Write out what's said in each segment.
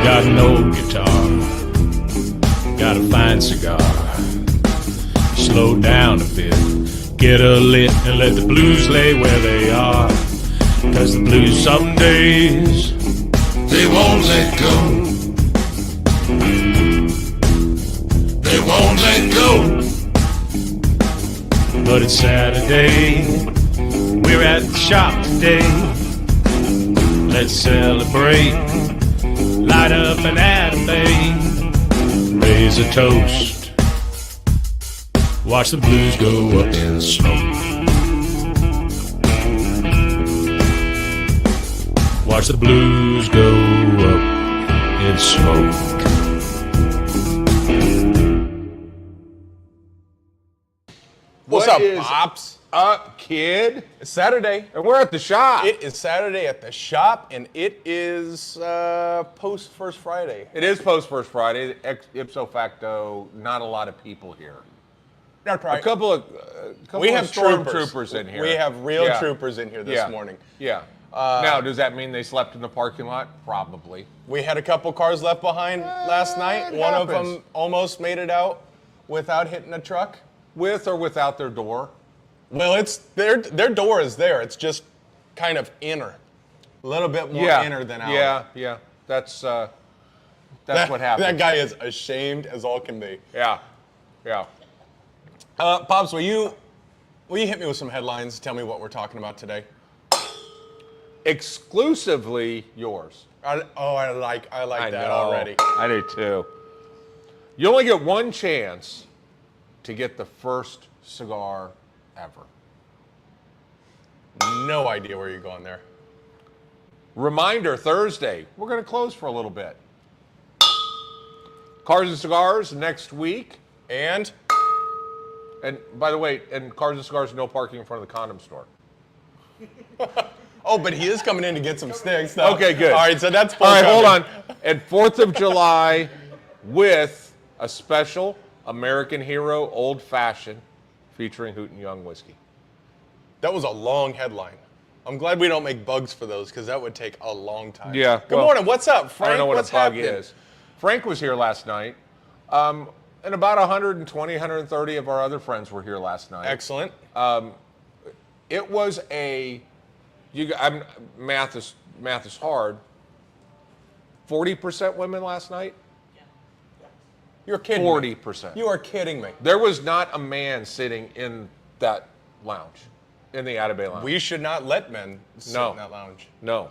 Got no guitar, got a fine cigar. Slow down a bit, get a lit, and let the blues lay where they are. 'Cause the blues some days, they won't let go. They won't let go. But it's Saturday, we're at the shop today. Let's celebrate, light up an anime, raise a toast, watch the blues go up in smoke. Watch the blues go up in smoke. What's up, Pops? Up, kid? It's Saturday. And we're at the shop. It is Saturday at the shop, and it is post First Friday. It is post First Friday. Ipso facto, not a lot of people here. That's right. A couple of We have stormtroopers in here. We have real Yeah. troopers in here this Yeah. morning. Yeah. Now, does that mean they slept in the parking lot? Probably. We had a couple cars left behind last night. it One of happens. them almost made it out without hitting a truck. With or without their door? Well, it's their door is there. It's just kind of inner, a little bit more inner than out. Yeah. That's what happened. That guy is ashamed as all can be. Yeah. Pops, will you hit me with some headlines? Tell me what we're talking about today. Exclusively yours. I like I that know. already. I do too. You only get one chance to get the first cigar ever. No idea where you're going there. Reminder, Thursday, we're going to close for a little bit. Cars and Cigars next week. And By the way, Cars and Cigars, no parking in front of the condom store. oh, but he is coming in to get some sticks, though. Okay, good. All right, so that's full All right, hold coverage. on. And 4th of July with a special American Hero Old Fashioned featuring Hooten Young whiskey. That was a long headline. I'm glad we don't make bugs for those because that would take a long time. Yeah, Good well, morning. What's up, Frank? I don't know what What's a bug happening? is. Frank was here last night. And about 120, 130 of our other friends were here last night. Excellent. It was math is hard. 40% women last night? You're kidding me. 40%. You are kidding me. There was not a man sitting in that lounge, in the Atabay lounge. We should not let men sit in that lounge. No.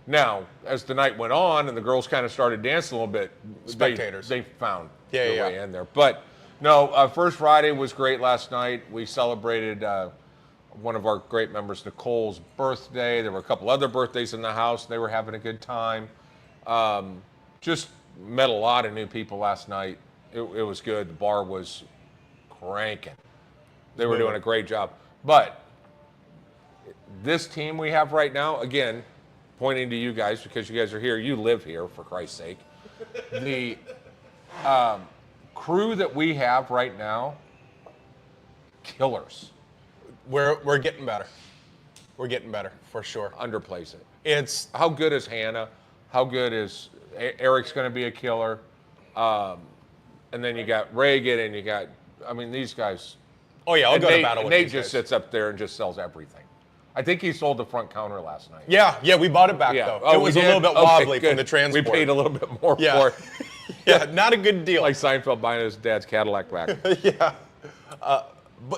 Now, as the night went on and the girls kind of started dancing a little bit, Spectators. they found Yeah, their yeah. way in there. But no, First Friday was great last night. We celebrated one of our great members, Nicole's birthday. There were a couple other birthdays in the house. They were having a good time. Just met a lot of new people last night. It was good. The bar was cranking. They were doing a great job. But this team we have right now, again, pointing to you guys because you guys are here. You live here, for Christ's sake. The crew that we have right now, killers. We're getting better. We're getting better, for sure. Underplays it. It's How good is Hannah? How good is Eric's going to be a killer? And then you got Reagan, and you got, these guys. Oh, yeah, I'll and go Nate, to battle with Nate these just guys. sits up there and just sells everything. I think he sold the front counter last night. Yeah, we bought it back, though. Oh, it was we a little did? bit wobbly Okay, from the good. transport. We paid a little bit more Yeah. for it. Yeah, not a good deal. Like Seinfeld buying his dad's Cadillac back. Yeah.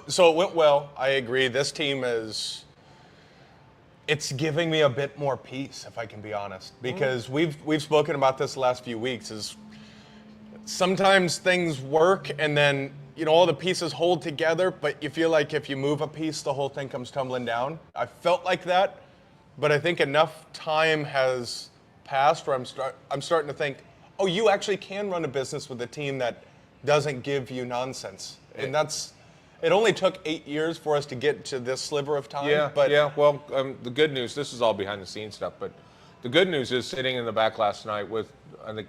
So it went well. I agree. This team it's giving me a bit more peace, if I can be honest, because we've spoken about this the last few weeks. Is sometimes things work and then all the pieces hold together, but you feel like if you move a piece, the whole thing comes tumbling down. I felt like that, but I think enough time has passed where I'm starting to think, oh, you actually can run a business with a team that doesn't give you nonsense, and it only took 8 years for us to get to this sliver of time. Well, the good news, this is all behind the scenes stuff, but the good news is sitting in the back last night with, I think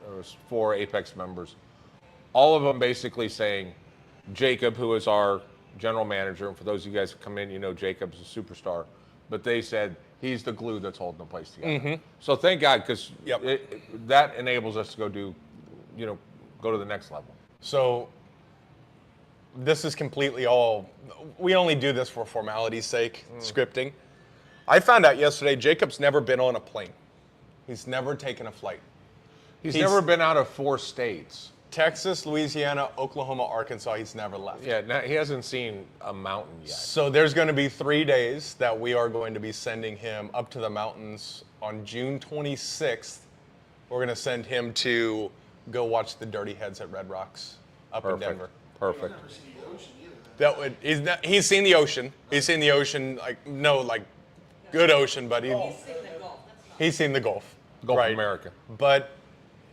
there was 4 Apex members, all of them basically saying, Jacob, who is our general manager, and for those of you guys who come in, Jacob's a superstar, but they said he's the glue that's holding the place together. So thank God, because that enables us to go to the next level. So this is completely all, we only do this for formality's sake, scripting. I found out yesterday Jacob's never been on a plane. He's never taken a flight. He's never been out of 4 states. Texas, Louisiana, Oklahoma, Arkansas, he's never left. Yeah, he hasn't seen a mountain yet. So there's going to be 3 days that we are going to be sending him up to the mountains. On June 26th, we're going to send him to go watch the Dirty Heads at Red Rocks up in Denver. Perfect. He's seen the ocean. He's seen the ocean, good ocean, but he's seen the Gulf. Gulf right. of America. But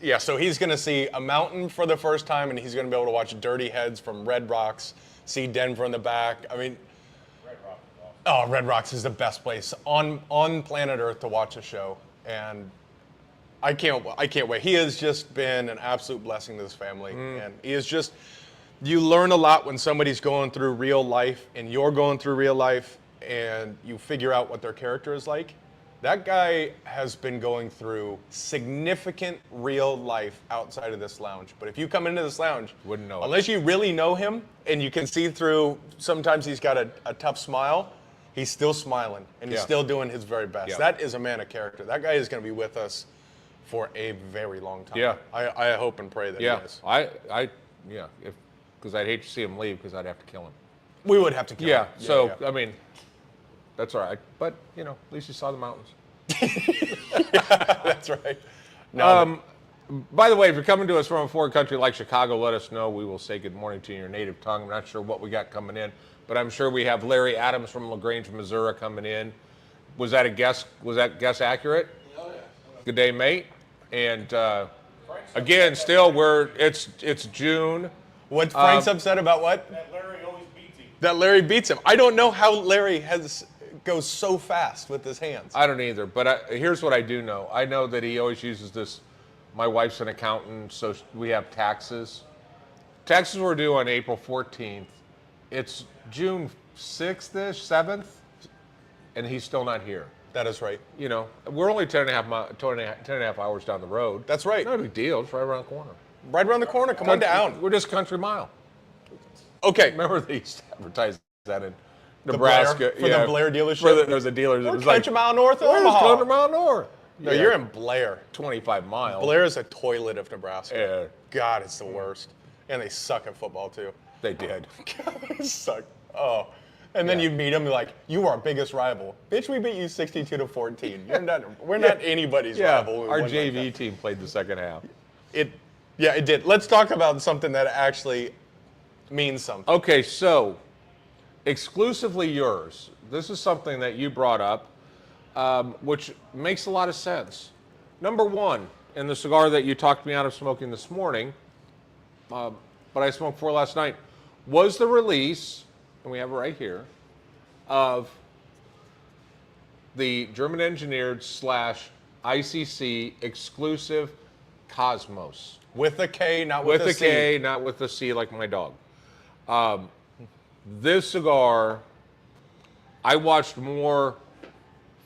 yeah, so he's going to see a mountain for the first time, and he's going to be able to watch Dirty Heads from Red Rocks, see Denver in the back. I mean, Red Rocks is the best place on planet Earth to watch a show, and I can't wait. He has just been an absolute blessing to this family, and he is just. You learn a lot when somebody's going through real life, and you're going through real life, and you figure out what their character is like. That guy has been going through significant real life outside of this lounge. But if you come into this lounge, wouldn't know unless you really know him and you can see through, sometimes he's got a tough smile, he's still smiling and he's still doing his very best. Yeah. That is a man of character. That guy is going to be with us for a very long time. Yeah. I hope and pray that he is. Because I'd hate to see him leave because I'd have to kill him. We would have to kill him. So, I mean, that's all right. But, at least you saw the mountains. That's right. No, By the way, if you're coming to us from a foreign country like Chicago, let us know. We will say good morning to you in your native tongue. I'm not sure what we got coming in, but I'm sure we have Larry Adams from LaGrange, Missouri coming in. Was that a guess? Was that guess accurate? Oh, yeah. Good day, mate. And again, still, it's June. What Frank's upset about what? That Larry always beats him. That Larry beats him. I don't know how Larry goes so fast with his hands. I don't either, but here's what I do know. I know that he always uses this. My wife's an accountant, so we have taxes. Taxes were due on April 14th. It's June 6th-ish, 7th, and he's still not here. That is right. We're only 10 and a half hours down the road. That's right. No big deal. It's right around the corner. Right around the corner. Come on down. We're just country mile. Okay. Remember they used to advertise that in Nebraska. The Blair dealership? There's a dealer that We're was like, country mile north of where's Omaha. country mile north? No, you're in Blair. 25 miles. Blair is a toilet of Nebraska. Yeah. God, it's the worst. And they suck at football, too. They did. God, they suck. Oh. And then you meet them, you're like, you are our biggest rival. Bitch, we beat you 62-14. We're not anybody's rival. Our JV team played the second half. It did. Let's talk about something that actually means something. Okay, so exclusively yours. This is something that you brought up, which makes a lot of sense. Number one, in the cigar that you talked me out of smoking this morning, but I smoked 4 last night, was the release, and we have it right here, of the German-engineered / ICC exclusive Kosmos. With a K, not with a C. With a K, not with a C like my dog. This cigar, I watched more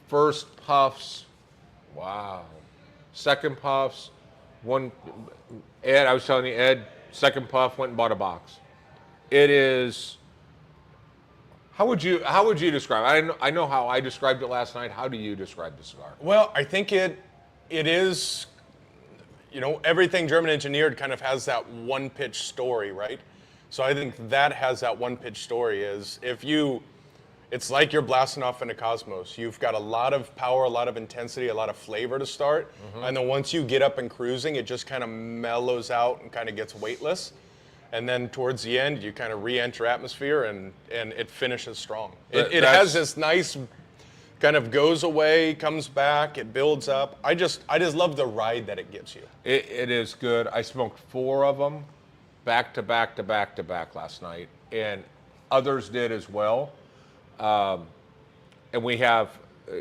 first puffs. Wow. Second puffs. I was telling you, Ed, second puff, went and bought a box. It is, how would you describe it? I know how I described it last night. How do you describe the cigar? Well, I think it is, everything German engineered kind of has that one pitch story, right? So I think that has that one pitch story is it's like you're blasting off into Kosmos. You've got a lot of power, a lot of intensity, a lot of flavor to start. And then once you get up and cruising, it just kind of mellows out and kind of gets weightless. And then towards the end, you kind of re-enter atmosphere and it finishes strong. It has this nice kind of goes away, comes back, it builds up. I just love the ride that it gives you. It is good. I smoked 4 of them back to back to back to back last night, and others did as well. And we have,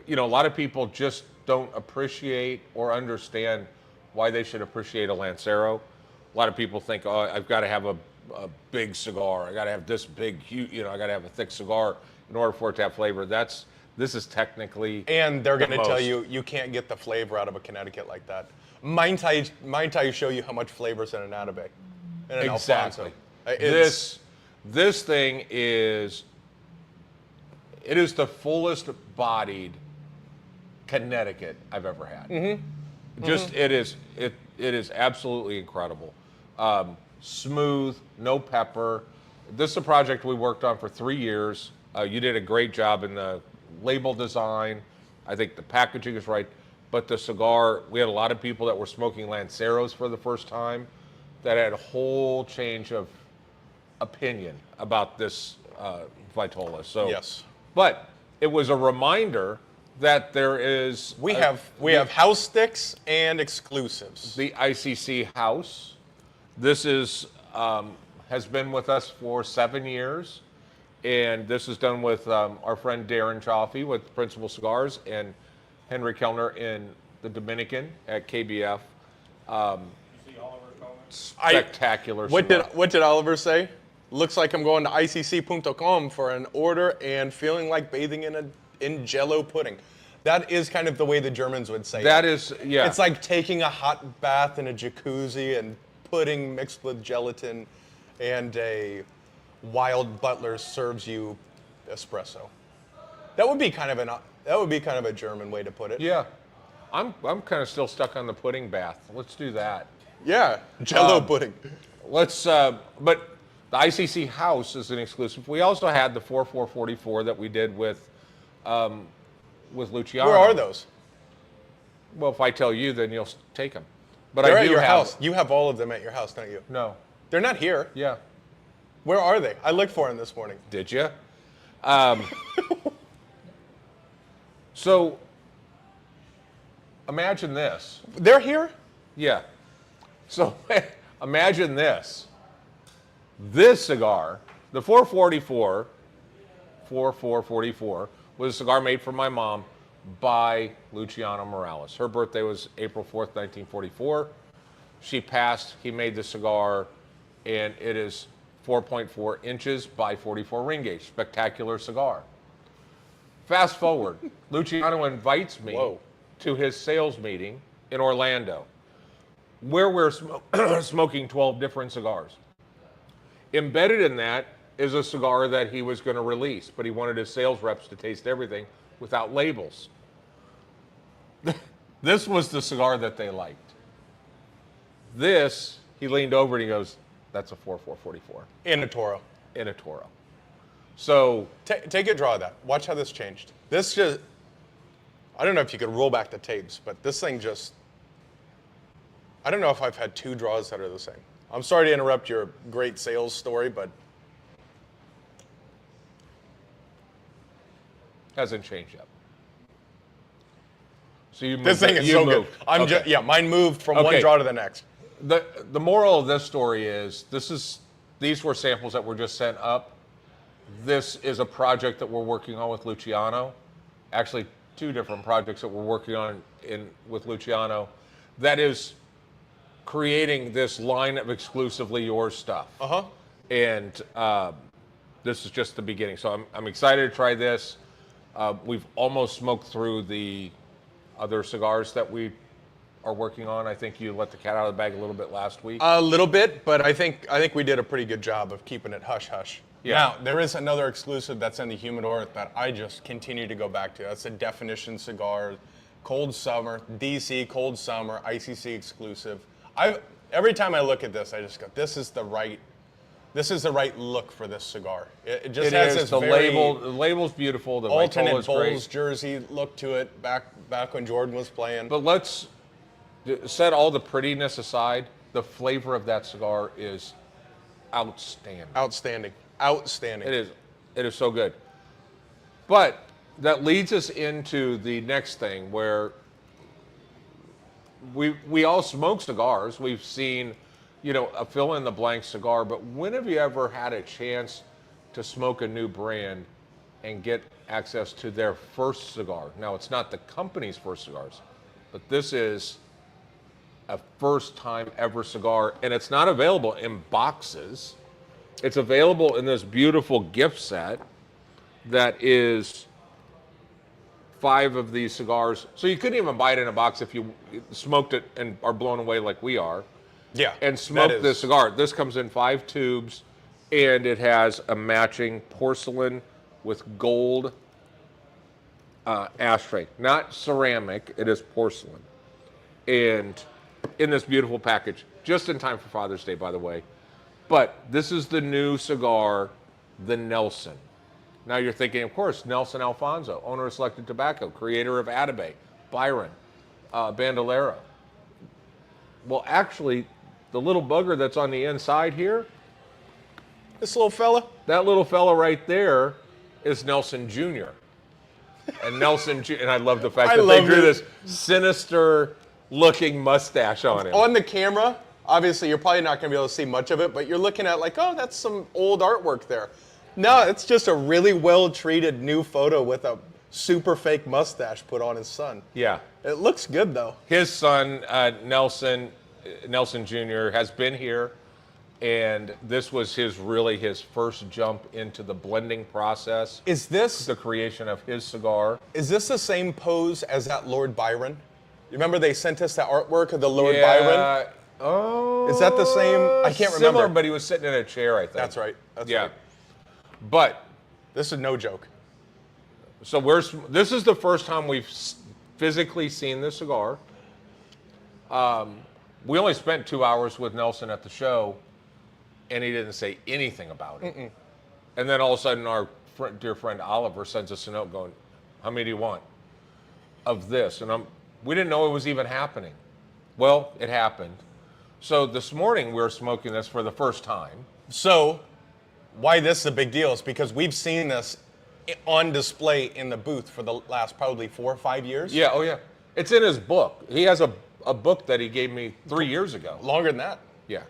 a lot of people just don't appreciate or understand why they should appreciate a Lancero. A lot of people think, I've got to have a big cigar. I got to have this big, I got to have a thick cigar in order for it to have flavor. That's This is technically And they're going to tell most. you can't get the flavor out of a Connecticut like that. Mai Tai show you how much flavor's in an Atabey, in an Exactly. Alfonso. It's- This thing is, it is the fullest bodied Connecticut I've ever had. Just it is absolutely incredible. Smooth, no pepper. This is a project we worked on for 3 years. You did a great job in the label design. I think the packaging is right. But the cigar, we had a lot of people that were smoking Lanceros for the first time that had a whole change of opinion about this Vitola. So Yes. But it was a reminder that there is We have house sticks and exclusives. the ICC house. This is has been with us for 7 years, and this is done with our friend Darren Chaffee with Principal Cigars and Henry Kellner in the Dominican at KBF. Spectacular. What cigar. did Oliver say? Looks like I'm going to icc.com for an order and feeling like bathing in Jello pudding. That is kind of the way the Germans would say That it. is, yeah. It's like taking a hot bath in a jacuzzi and pudding mixed with gelatin, and a wild butler serves you espresso. That would be kind of a German way to put it. Yeah. I'm kind of still stuck on the pudding bath. Let's do that. Yeah, Jello pudding. Let's, but the ICC house is an exclusive. We also had the 4444 that we did with Luciano. Where are those? Well, if I tell you, then you'll take them. But They're I at do your have, house. You have all of them at your house, don't you? No. They're not here. Yeah. Where are they? I looked for them this morning. Did you? So imagine this. They're here? Yeah. So imagine this. This cigar, the 4444, was a cigar made for my mom by Luciano Morales. Her birthday was April 4th, 1944. She passed. He made the cigar, and it is 4.4 inches by 44 ring gauge. Spectacular cigar. Fast forward, Luciano invites me Whoa. to his sales meeting in Orlando, where we're smoking 12 different cigars. Embedded in that is a cigar that he was going to release, but he wanted his sales reps to taste everything without labels. This was the cigar that they liked. This, he leaned over and he goes, that's a 4444 In a Toro. in a Toro. So Take a draw of that. Watch how this changed. This just, I don't know if you could roll back the tapes, but this thing just, I don't know if I've had two draws that are the same. I'm sorry to interrupt your great sales story, but hasn't changed yet. So you moved. this thing is so good. Okay. Mine moved from one Okay. draw to the next. The moral of this story is these were samples that were just sent up. This is a project that we're working on with Luciano. Actually, two different projects that we're working on with Luciano. That is creating this line of exclusively yours stuff. And this is just the beginning. So I'm excited to try this. We've almost smoked through the other cigars that we are working on. I think you let the cat out of the bag a little bit last week. A little bit, but I think we did a pretty good job of keeping it hush hush. Yeah. Now, there is another exclusive that's in the humidor that I just continue to go back to. That's a Definition cigar, cold summer, DC cold summer, ICC exclusive. Every time I look at this, I just go, this is the right look for this cigar. It just has this the very label. The label's beautiful. The alternate Vitola's Bulls great. jersey look to it back when Jordan was playing. But let's set all the prettiness aside. The flavor of that cigar is outstanding. Outstanding. It is so good. But that leads us into the next thing where we all smoke cigars. We've seen, a fill-in-the-blank cigar, but when have you ever had a chance to smoke a new brand and get access to their first cigar? Now, it's not the company's first cigars, but this is a first-time ever cigar, and it's not available in boxes. It's available in this beautiful gift set that is 5 of these cigars. So you couldn't even buy it in a box if you smoked it and are blown away like we are. Yeah. And smoked this cigar. This comes in 5 tubes, and it has a matching porcelain with gold ashtray. Not ceramic, it is porcelain. And in this beautiful package, just in time for Father's Day, by the way. But this is the new cigar, the Nelson. Now you're thinking, of course, Nelson Alfonso, owner of Selected Tobacco, creator of Atabey, Byron, Bandolero. Well, actually, the little bugger that's on the inside here, This little fella? that little fella right there is Nelson Jr. And Nelson Jr., and I love the fact that they drew this sinister-looking mustache on him. On the camera, obviously, you're probably not going to be able to see much of it, but you're looking at like, oh, that's some old artwork there. No, it's just a really well-treated new photo with a super fake mustache put on his son. Yeah. It looks good, though. His son, Nelson Jr., has been here, and this was his first jump into the blending process. Is this The creation of his cigar. the same pose as that Lord Byron? You remember they sent us that artwork of the Lord Byron? Oh. Is that the same? I can't Similar, remember. but he was sitting in a chair, I think. That's right. That's Yeah. right. But This is no joke. so this is the first time we've physically seen this cigar. We only spent 2 hours with Nelson at the show, and he didn't say anything about it. And then all of a sudden, our dear friend Oliver sends us a note going, "How many do you want of this?" And we didn't know it was even happening. Well, it happened. So this morning we were smoking this for the first time. So, why this is a big deal is because we've seen this on display in the booth for the last probably 4 or 5 years. Yeah, oh yeah. It's in his book. He has a book that he gave me 3 years ago. Longer than that. Yeah.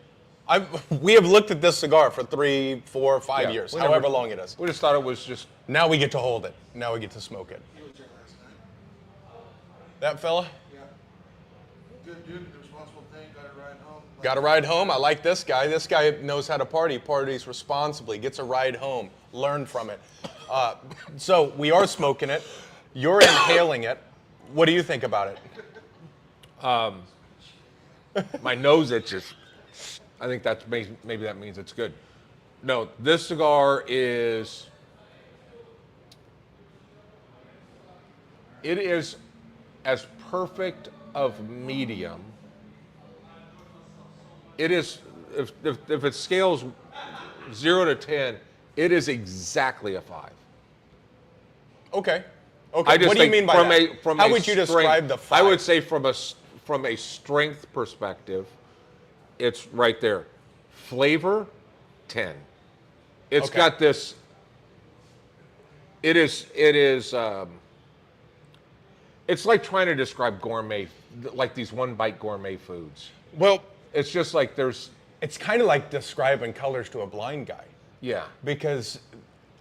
We have looked at this cigar for 3, 4, 5 Yeah, years, we however never- long it is. We just thought it was just, Now we get to hold it. Now we get to smoke it. That fella? Yeah. Good dude, the responsible thing, got a ride home. Got a ride home? I like this guy. This guy knows how to party. Parties responsibly. Gets a ride home. Learn from it. So we are smoking it. You're inhaling it. What do you think about it? my nose itches. I think maybe that means it's good. No, this cigar is, it is as perfect of medium. It is, if it scales 0 to 10, it is exactly a 5. Okay. I Okay. just What do you think mean by from that? from How a would you strength- describe the 5? I would say from a strength perspective, it's right there. Flavor, 10. It's Okay. got this. It is. It's like trying to describe gourmet, like these one-bite gourmet foods. Well, It's just like there's. it's kind of like describing colors to a blind guy. Yeah. Because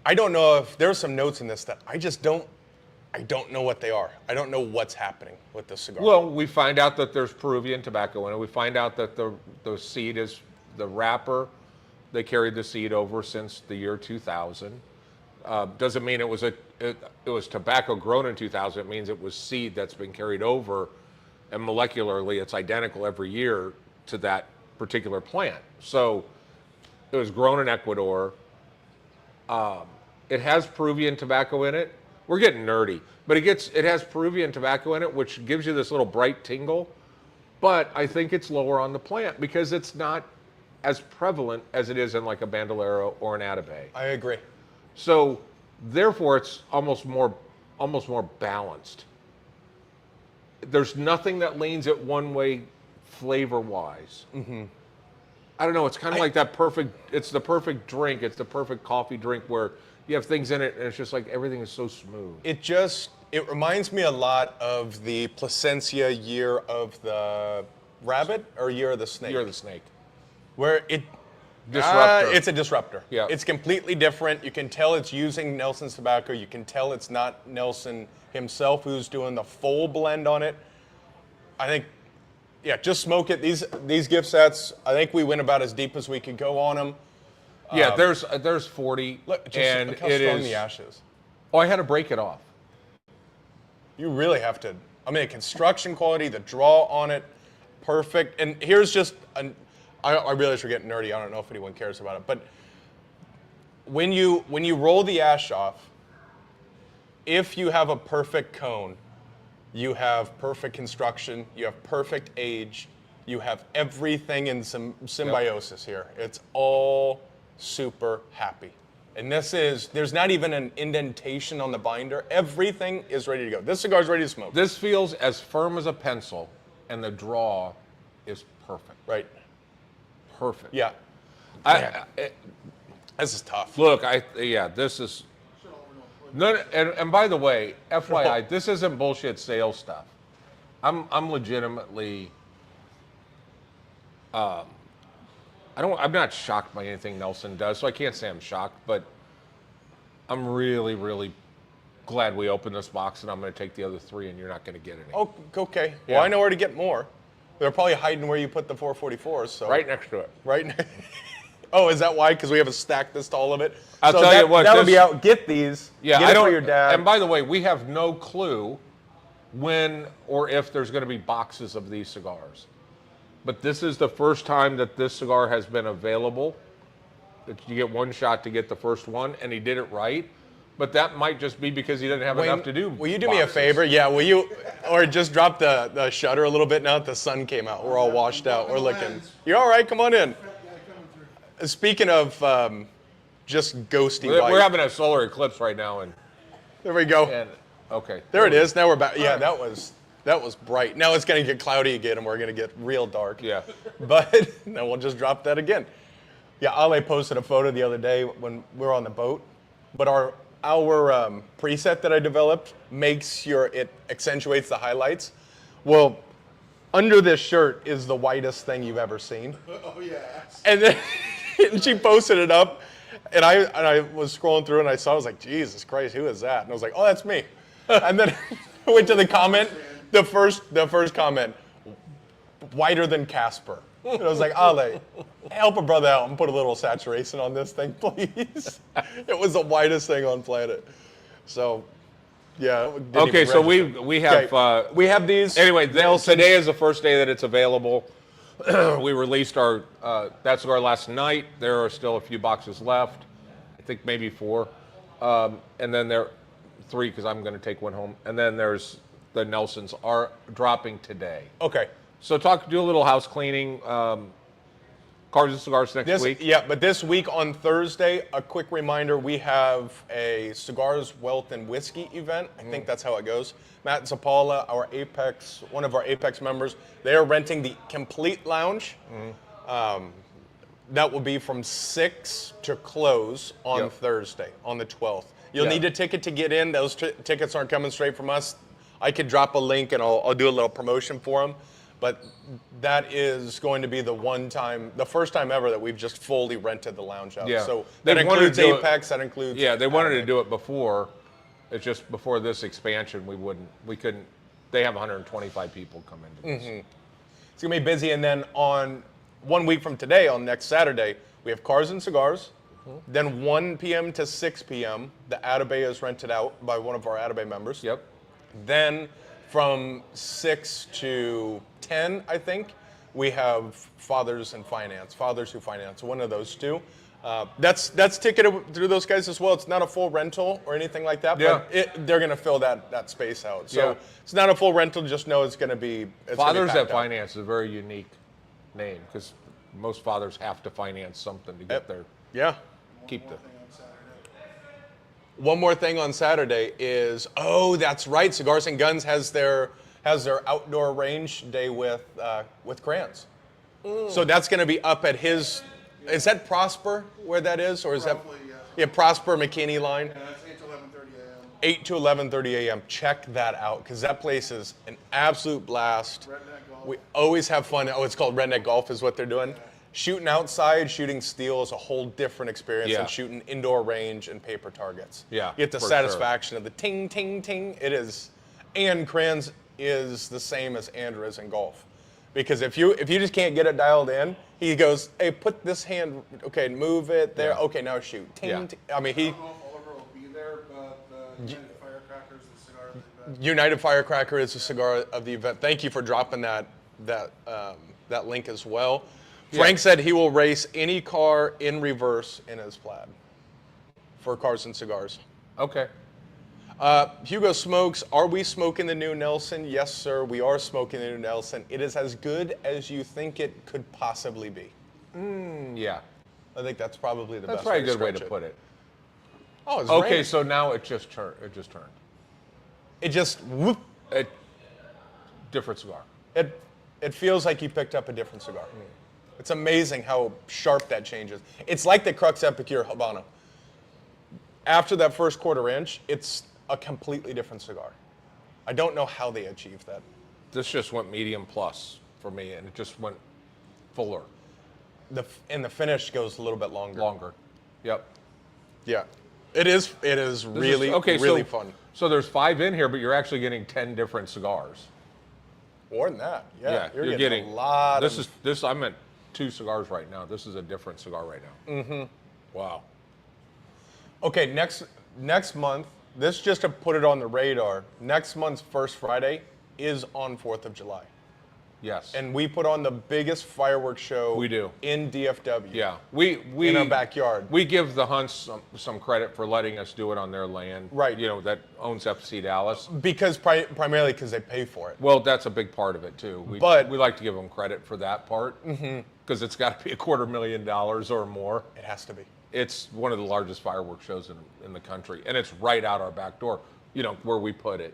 I don't know if there's some notes in this that I don't know what they are. I don't know what's happening with this cigar. Well, we find out that there's Peruvian tobacco in it. We find out that the seed is the wrapper. They carried the seed over since the year 2000. Doesn't mean it was tobacco grown in 2000. It means it was seed that's been carried over, and molecularly it's identical every year to that particular plant. So it was grown in Ecuador. It has Peruvian tobacco in it. We're getting nerdy, but it has Peruvian tobacco in it, which gives you this little bright tingle. But I think it's lower on the plant because it's not as prevalent as it is in like a Bandolero or an Atabey. I agree. So therefore, it's almost more balanced. There's nothing that leans it one way flavor-wise. Mm-hmm. I don't know. It's kind of like that perfect. It's the perfect drink. It's the perfect coffee drink where you have things in it, and it's just like everything is so smooth. It reminds me a lot of the Placencia Year of the Rabbit or Year of the Snake. You're the snake. Where it Disruptor. it's a disruptor. Yeah. It's completely different. You can tell it's using Nelson's tobacco. You can tell it's not Nelson himself who's doing the full blend on it. I think, yeah, just smoke it. These gift sets, I think we went about as deep as we could go on them. Yeah, there's 40, Look, and look how it strong is. the ash is. Oh, I had to break it off. You really have to. I mean, construction quality, the draw on it, perfect. And here's just I realize we're getting nerdy. I don't know if anyone cares about it, but when you roll the ash off, if you have a perfect cone, you have perfect construction, you have perfect age, you have everything in some symbiosis here. It's all super happy. And there's not even an indentation on the binder. Everything is ready to go. This cigar's ready to smoke. This feels as firm as a pencil, and the draw is perfect. Right. Perfect. Yeah. This is tough. Look, this is. No, and by the way, FYI, this isn't bullshit sales stuff. I'm legitimately. I'm not shocked by anything Nelson does, so I can't say I'm shocked, but I'm really, really glad we opened this box, and I'm going to take the other 3, and you're not going to get any. Oh, okay. Yeah. Well, I know where to get more. They're probably hiding where you put the 444s. So Right next to it. Right. Oh, is that why? Because we have a stack this to all of it. I'll tell you what. That would be out. Get these. Yeah, get I it don't. for your dad. And by the way, we have no clue when or if there's going to be boxes of these cigars. But this is the first time that this cigar has been available. That you get one shot to get the first one, and he did it right. But that might just be because he doesn't have enough to do. Will you do me a boxes. favor? Yeah, will you, or just drop the shutter a little bit now that the sun came out. We're all washed out. We're looking. You're all right. Come on in. Speaking of just ghosty We're white. having a solar eclipse right now, and There we go. okay. There it is. Now we're back. Yeah, that was bright. Now it's going to get cloudy again, and we're going to get real dark. Yeah. But then we'll just drop that again. Yeah, Ale posted a photo the other day when we were on the boat. But our preset that I developed it accentuates the highlights. Well, under this shirt is the whitest thing you've ever seen. Oh, yeah. And then and she posted it up, and I was scrolling through and I saw, I was like, Jesus Christ, who is that? And I was like, oh, that's me. And then I went to the comment, the first comment, whiter than Casper. And I was like, Ale, help a brother out and put a little saturation on this thing, please. It was the whitest thing on planet. So, yeah. it didn't Okay, even so register. we have We have these. anyway. Nelson. Today is the first day that it's available. We released our that cigar last night. There are still a few boxes left. I think maybe 4, and then there 3 because I'm going to take one home. And then there's the Nelsons are dropping today. Okay. So do a little house cleaning. Cars and Cigars next week. Yeah, but this week on Thursday, a quick reminder, we have a Cigars, Wealth, and Whiskey event. I think that's how it goes. Matt Zapala, one of our Apex members, they are renting the complete lounge. That will be from 6 to close on Thursday, on the 12th. You'll need a ticket to get in. Those tickets aren't coming straight from us. I could drop a link and I'll do a little promotion for them. But that is going to be the first time ever that we've just fully rented the lounge out. Yeah. So They that wanted includes to do it- Apex, that includes. Yeah, they wanted to do it before. It's just before this expansion, we couldn't. They have 125 people come into this. It's going to be busy. And then on 1 week from today, on next Saturday, we have Cars and Cigars. Then 1 p.m. to 6 p.m., the Atabey is rented out by one of our Atabey members. Yep. Then from 6 to 10, I think, we have Fathers Who Finance, one of those two. That's ticketed through those guys as well. It's not a full rental or anything like that, but they're going to fill that space out. So it's not a full rental, just know it's going to be Fathers packed That out. Finance is a very unique name because most fathers have to finance something to get their Yeah. keep the. One more thing on Saturday is, that's right, Cigars and Guns has their outdoor range day with crayons. So that's going to be up at his. Is that Prosper where that is, or is Roughly, that? yeah. Yeah, Prosper McKinney line. And that's 8 to 11:30 a.m. 8 to 11:30 a.m. Check that out because that place is an absolute blast. Redneck golf. We always have fun. It's called Redneck Golf is what they're doing. Shooting outside, shooting steel is a whole different experience than shooting indoor range and paper targets. Yeah, You get the for satisfaction of the ting, ting, ting. It is, and crayons is the same as Andrew is in golf. Because if you just can't get it dialed in, he goes, hey, put this hand, okay, move it there. Yeah. Okay, now shoot. Ting, Yeah. ting. I mean, I don't know if Oliver will be there, but the United Firecrackers, the cigar United Firecracker is the cigar of the event. Thank you for dropping that link as well. Frank said he will race any car in reverse in his plaid for Cars and Cigars. Okay. Hugo smokes. Are we smoking the new Nelson? Yes, sir. We are smoking the new Nelson. It is as good as you think it could possibly be. Yeah. I think that's probably the best. That's probably a good way describe to it. put it. Oh, it's Okay, raining. so now it just turned. It just whoop. Different cigar. It feels like you picked up a different cigar. It's amazing how sharp that changes. It's like the Crux Epicure Habano. After that first quarter inch, it's a completely different cigar. I don't know how they achieved that. This just went medium plus for me, and it just went fuller, And the finish goes a little bit longer. longer. Yep. Yeah. It is really, really fun. So there's 5 in here, but you're actually getting 10 different cigars. More than that. Yeah. You're getting a lot This. I'm at 2 cigars right now. This is a different cigar right now. Mm-hmm. Wow. Okay, next month, this just to put it on the radar, next month's first Friday is on 4th of July. Yes. And we put on the biggest fireworks show We do. in DFW. Yeah. We in our backyard. We give the Hunts some credit for letting us do it on their land. Right. You know, that owns FC Dallas. Because primarily because they pay for it. Well, that's a big part of it too. We like to give them credit for that part because it's got to be $250,000 or more. It has to be. It's one of the largest fireworks shows in the country, and it's right out our back door. You know where we put it.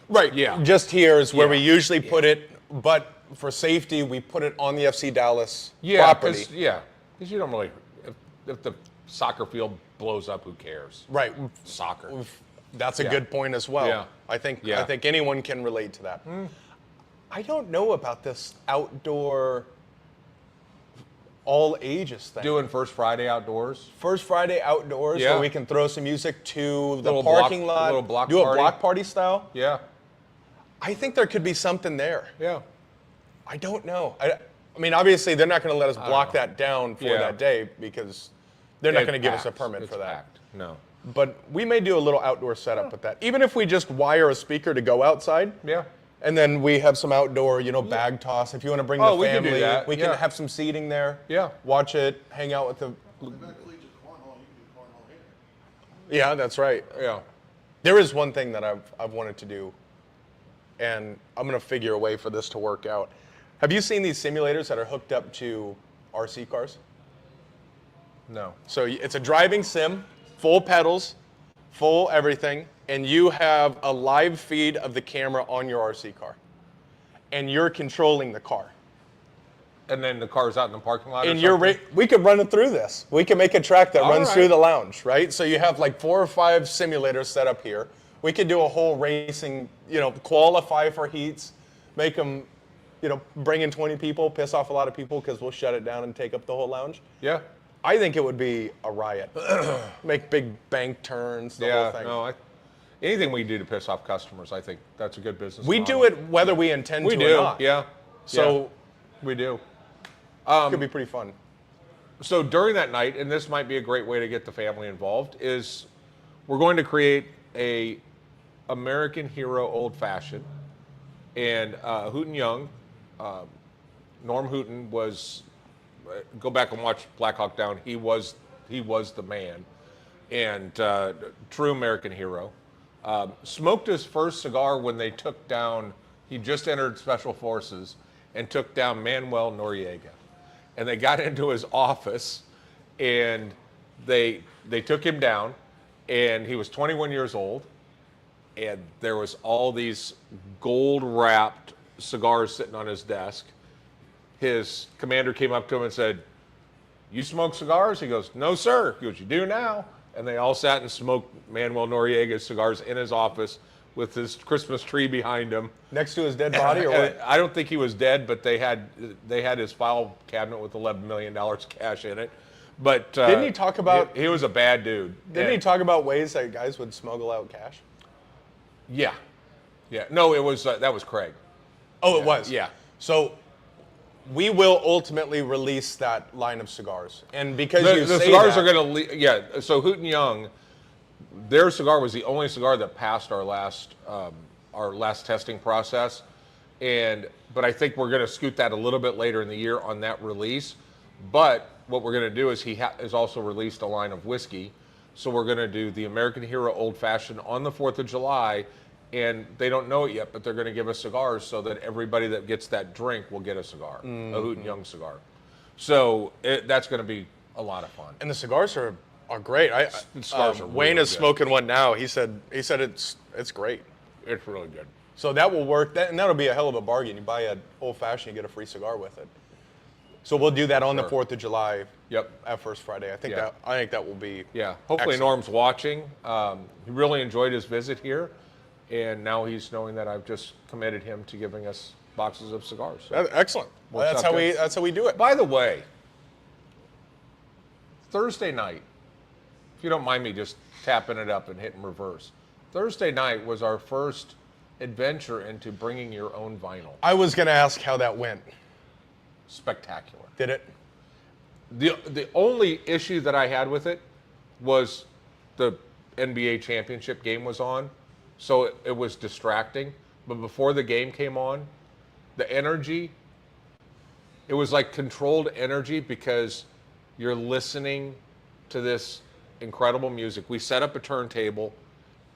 Right. Yeah. Just here is where we Yeah. usually put it, but for safety, we put it on the FC Dallas Yeah, property. because you don't really. If the soccer field blows up, who cares? Right. Soccer. That's a Yeah. good point as well. Yeah. I think Yeah. anyone can relate to that. I don't know about this outdoor all ages thing. Doing First Friday outdoors. First Friday outdoors Yeah. where we can throw some music to the Little parking block- lot, little block do a party. block party style. Yeah. I think there could be something there. Yeah. I don't know. I mean, obviously, they're not going to let us block know. that down for Yeah. that day because they're not It's going to give us a packed. permit It's for that. packed. No. But we may do a little outdoor setup with that. Even if we just wire a speaker to go outside. Yeah. And then we have some outdoor, bag toss. If you want to bring Oh, the we can family, do that. we Yeah. can have some seating there. Yeah. Watch it, hang out with the. Well, they've got collegiate cornhole, you can do cornhole here. Yeah, that's right. Yeah. There is one thing that I've wanted to do, and I'm going to figure a way for this to work out. Have you seen these simulators that are hooked up to RC cars? No. So it's a driving sim, full pedals, full everything, and you have a live feed of the camera on your RC car. And you're controlling the car. And then the car's out in the parking lot. And or something? we could run it through this. We can make a track that All runs right. through the lounge, right? So you have like 4 or 5 simulators set up here. We could do a whole racing, qualify for heats, make them, bring in 20 people, piss off a lot of people because we'll shut it down and take up the whole lounge. Yeah. I think it would be a riot. Make big bank turns, the whole Yeah. thing. No. Anything we can do to piss off customers, I think that's a good business. We model. do it whether we intend We to do. or not. Yeah. So Yeah. We do. it could be pretty fun. So during that night, and this might be a great way to get the family involved, is we're going to create a American Hero Old Fashioned, and Hooten Young, Norm Hooten was. Go back and watch Black Hawk Down. He was the man, and true American hero. Smoked his first cigar when they took down. He just entered Special Forces and took down Manuel Noriega, and they got into his office, and they took him down, and he was 21 years old, and there was all these gold wrapped cigars sitting on his desk. His commander came up to him and said, "You smoke cigars?" He goes, "No, sir." He goes, "You do now." And they all sat and smoked Manuel Noriega's cigars in his office with his Christmas tree behind him. Next to his dead body or what? I don't think he was dead, but they had his file cabinet with $11 million cash in it. But Didn't he talk about- He was a bad dude. Didn't he talk about ways that guys would smuggle out cash? Yeah. No, it was that was Craig. Oh, it was? Yeah. So we will ultimately release that line of cigars. And because The you say cigars that, are going to, So Hooten Young, their cigar was the only cigar that passed our last our last testing process, but I think we're going to scoot that a little bit later in the year on that release. But what we're going to do is he has also released a line of whiskey, so we're going to do the American Hero Old Fashioned on the 4th of July, and they don't know it yet, but they're going to give us cigars so that everybody that gets that drink will get a cigar, a Hoot and Young cigar. So that's going to be a lot of fun. And the cigars are great. The cigars are Wayne really is good. smoking one now. He said it's great. It's really good. So that will work. And that'll be a hell of a bargain. You buy an old fashioned, you get a free cigar with it. So we'll do that on the Sure. 4th of July. Yep. At First Friday. I think Yeah. that will be. Yeah, hopefully excellent. Norm's watching. He really enjoyed his visit here, and now he's knowing that I've just committed him to giving us boxes of cigars. So. Excellent. Well, Works that's out how good. that's how we do it. By the way, Thursday night, if you don't mind me just tapping it up and hitting reverse, Thursday night was our first adventure into bringing your own vinyl. I was going to ask how that went. Spectacular. Did it? The only issue that I had with it was the NBA championship game was on, so it was distracting. But before the game came on, the energy, it was like controlled energy because you're listening to this incredible music. We set up a turntable,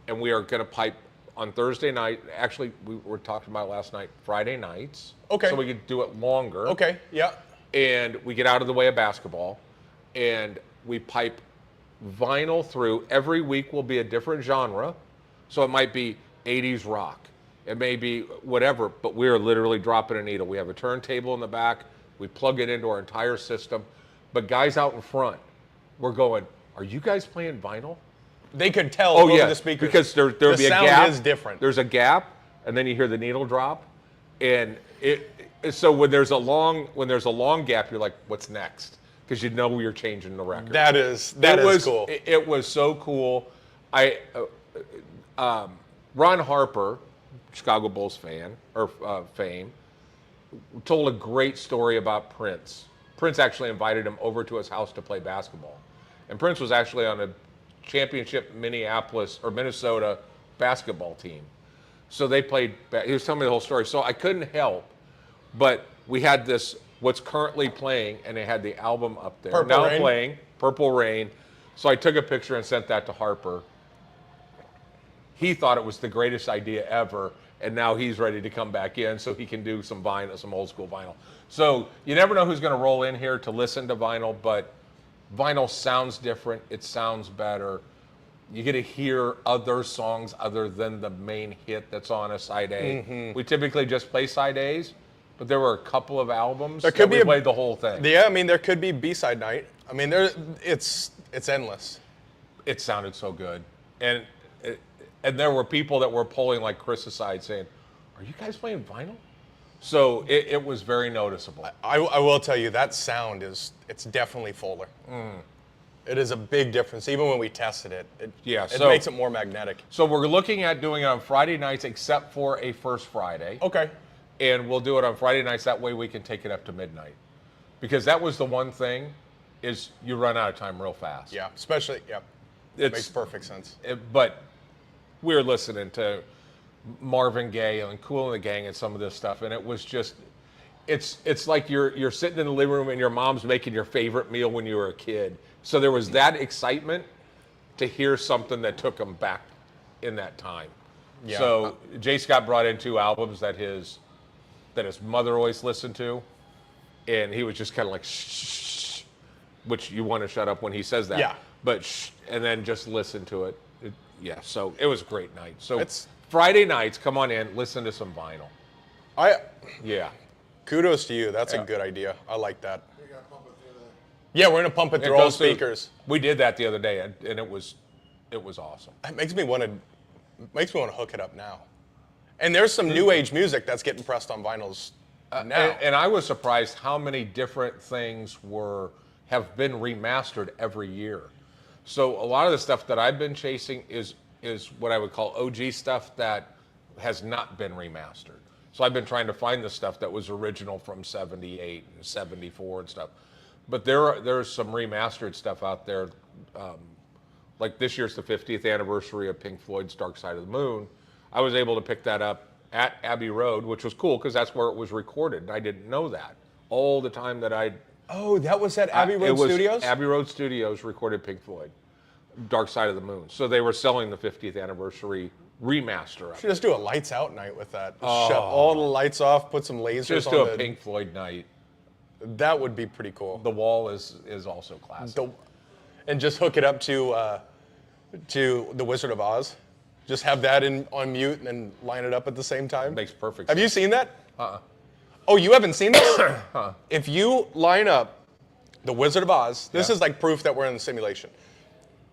and we are going to pipe on Thursday night. Actually, we were talking about it last night, Friday nights. Okay. So we could do it longer. Okay. Yeah. And we get out of the way of basketball, and we pipe vinyl through. Every week will be a different genre. So it might be 80s rock. It may be whatever, but we are literally dropping a needle. We have a turntable in the back. We plug it into our entire system. But guys out in front, we're going, are you guys playing vinyl? They could tell Oh, over yeah, the speakers. because there'll the be a sound gap. is different. There's a gap, and then you hear the needle drop. And so when there's a long gap, you're like, what's next? Because you know you're changing the record. That is cool. It was so cool. Ron Harper, Chicago Bulls fan or fame, told a great story about Prince. Prince actually invited him over to his house to play basketball, and Prince was actually on a championship Minnesota basketball team. So they played. He was telling me the whole story. So I couldn't help, but we had this what's currently playing, and they had the album up there. Purple now Rain. playing Purple Rain. So I took a picture and sent that to Harper. He thought it was the greatest idea ever, and now he's ready to come back in so he can do some vinyl, some old school vinyl. So you never know who's going to roll in here to listen to vinyl, but vinyl sounds different. It sounds better. You get to hear other songs other than the main hit that's on a side A. Mm-hmm. We typically just play side A's, but there were a couple of albums There that could we be a- played the whole thing. Yeah, I mean, there could be B-side night. I mean, it's endless. It sounded so good, and there were people that were pulling like Chris aside saying, "Are you guys playing vinyl?" So it was very noticeable. I will tell you that sound it's definitely fuller. It is a big difference. Even when we tested it, it So- makes it more magnetic. So we're looking at doing it on Friday nights, except for a First Friday, Okay. and we'll do it on Friday nights. That way we can take it up to midnight, because that was the one thing, is you run out of time real fast. Yeah. Especially It's- makes perfect sense. But we were listening to Marvin Gaye and Kool and the Gang and some of this stuff, and it was just, it's like you're sitting in the living room and your mom's making your favorite meal when you were a kid. So there was that excitement to hear something that took them back in that time. Yeah. So Jay Scott brought in 2 albums that his mother always listened to, and he was just kind of like shh, which you want to shut up when he says that. Yeah. But shh, and then just listen to it. Yeah. So it was a great night. So It's- Friday nights, come on in, listen to some vinyl. Yeah. Kudos to you. That's Yeah. a good idea. I like that. You gotta pump it through the. Yeah, we're gonna pump it It through all goes through- speakers. We did that the other day, and it was awesome. It makes me want to hook it up now. And there's some new age music that's getting pressed on vinyls now. And I was surprised how many different things have been remastered every year. So a lot of the stuff that I've been chasing is what I would call OG stuff that has not been remastered. So I've been trying to find the stuff that was original from 78 and 74 and stuff. But there's some remastered stuff out there. Like this year's the 50th anniversary of Pink Floyd's Dark Side of the Moon. I was able to pick that up at Abbey Road, which was cool because that's where it was recorded. And I didn't know that. All the time that Oh, that was at Abbey it Road was Studios? Abbey Road Studios recorded Pink Floyd, Dark Side of the Moon. So they were selling the 50th anniversary remaster of it. Should just do a lights out night with that. Just shut all the lights off, put some lasers Just on do a Pink Floyd night. That would be pretty cool. The Wall is also classic. And just hook it up to The Wizard of Oz. Just have that on mute and then line it up at the same time. Makes perfect Have sense. you seen that? Oh, you haven't seen this? If you line up The Wizard of Oz, this is like proof that we're in the simulation.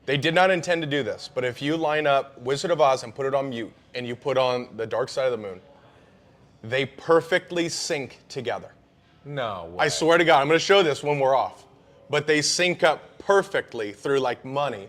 They did not intend to do this, but if you line up Wizard of Oz and put it on mute, and you put on The Dark Side of the Moon, they perfectly sync together. No way. I swear to God, I'm going to show this when we're off. But they sync up perfectly through like money.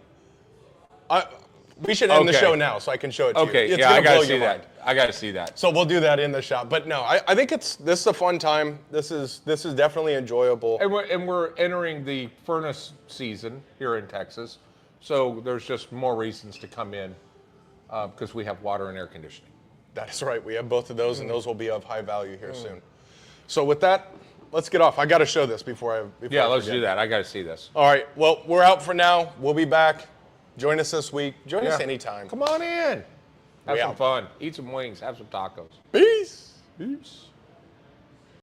We should end the Okay. show now so I can show it to you. Okay, It's yeah, gonna I got blow to see your mind. that. I got to see that. So we'll do that in the shop. But no, I think this is a fun time. This is definitely enjoyable. And we're entering the furnace season here in Texas. So there's just more reasons to come in because we have water and air conditioning. That is right. We have both of those, and those will be of high value here soon. So with that, let's get off. I got to show this before I Yeah, let's forget. do that. I got to see this. All right. Well, we're out for now. We'll be back. Join us this week. Join us Yeah. anytime. Come on in. Have We some out. fun. Eat some wings. Have some tacos. Peace. Peace.